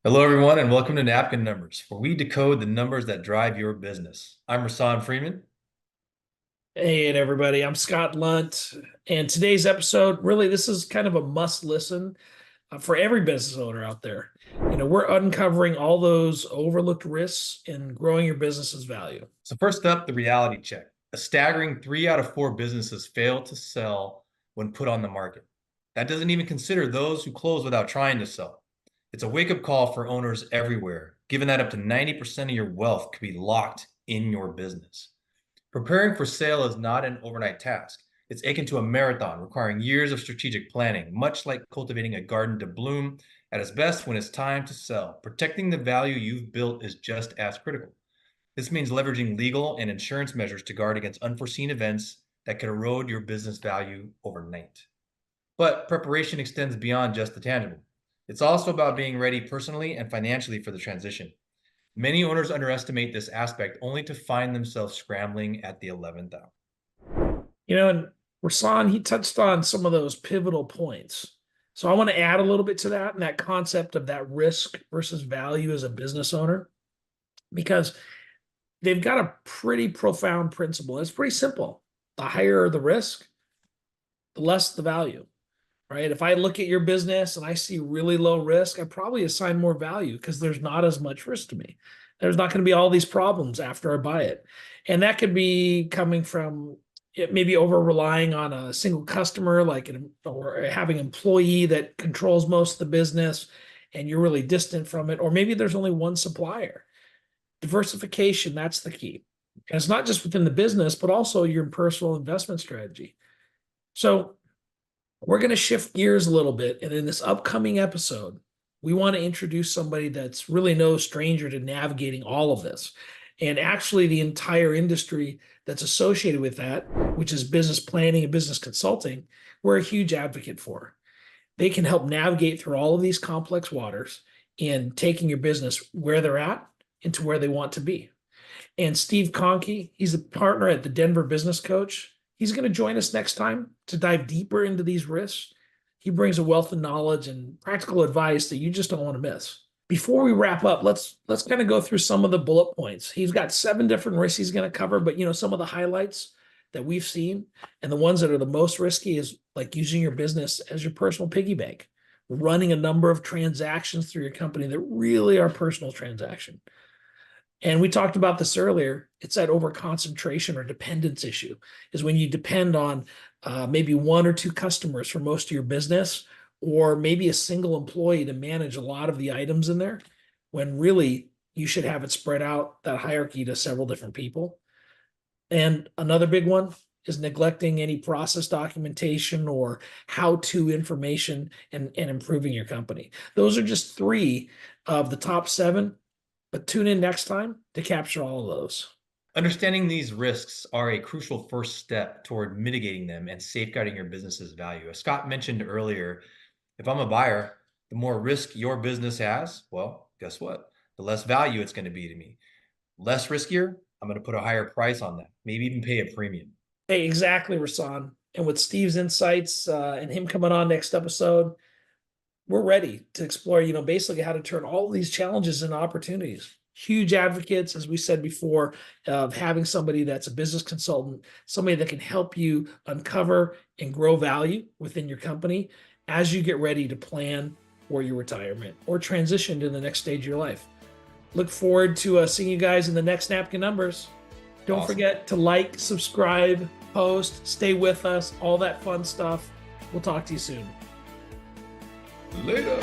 Hello, everyone, and welcome to Napkin Numbers, where we decode the numbers that drive your business. I'm Rahsaan Freeman. Hey, and everybody, I'm Scott Lundt, and today's episode, really, this is kind of a must listen for every business owner out there. We're uncovering all those overlooked risks in growing your business's value. So, first up, the reality check. A staggering 3 out of 4 businesses fail to sell when put on the market. That doesn't even consider those who close without trying to sell. It's a wake-up call for owners everywhere, given that up to 90% of your wealth could be locked in your business. Preparing for sale is not an overnight task. It's akin to a marathon requiring years of strategic planning, much like cultivating a garden to bloom at its best when it's time to sell. Protecting the value you've built is just as critical. This means leveraging legal and insurance measures to guard against unforeseen events that could erode your business value overnight. But preparation extends beyond just the tangible. It's also about being ready personally and financially for the transition. Many owners underestimate this aspect only to find themselves scrambling at the 11th hour. And Rahsaan, he touched on some of those pivotal points. So I want to add a little bit to that and that concept of that risk versus value as a business owner, because they've got a pretty profound principle. It's pretty simple. The higher the risk, the less the value, right? If I look at your business and I see really low risk, I probably assign more value because there's not as much risk to me. There's not going to be all these problems after I buy it. And that could be coming from it maybe over relying on a single customer, or having an employee that controls most of the business and you're really distant from it. Or maybe there's only one supplier. Diversification, that's the key. And it's not just within the business, but also your personal investment strategy. So we're going to shift gears a little bit. And in this upcoming episode, we want to introduce somebody that's really no stranger to navigating all of this. And actually, the entire industry that's associated with that, which is business planning and business consulting, we're a huge advocate for. They can help navigate through all of these complex waters and taking your business where they're at into where they want to be. And Steve Conkey, he's a partner at the Denver Business Coach. He's going to join us next time to dive deeper into these risks. He brings a wealth of knowledge and practical advice that you just don't want to miss. Before we wrap up, let's kind of go through some of the bullet points. He's got 7 different risks he's going to cover, but some of the highlights that we've seen and the ones that are the most risky is like using your business as your personal piggy bank, running a number of transactions through your company that really are personal transaction. And we talked about this earlier. It's that over-concentration or dependence issue is when you depend on maybe 1 or 2 customers for most of your business, or maybe a single employee to manage a lot of the items in there, when really you should have it spread out, that hierarchy, to several different people. And another big one is neglecting any process documentation or how-to information and improving your company. Those are just 3 of the top 7. But tune in next time to capture all of those. Understanding these risks are a crucial first step toward mitigating them and safeguarding your business's value. As Scott mentioned earlier, if I'm a buyer, the more risk your business has, well, guess what? The less value it's going to be to me. Less riskier, I'm going to put a higher price on that, maybe even pay a premium. Hey, exactly, Rahsaan. And with Steve's insights and him coming on next episode, we're ready to explore, basically how to turn all of these challenges into opportunities. Huge advocates, as we said before, of having somebody that's a business consultant, somebody that can help you uncover and grow value within your company as you get ready to plan for your retirement or transition to the next stage of your life. Look forward to seeing you guys in the next Napkin Numbers. Don't forget to like, subscribe, post, stay with us, all that fun stuff. We'll talk to you soon. Later.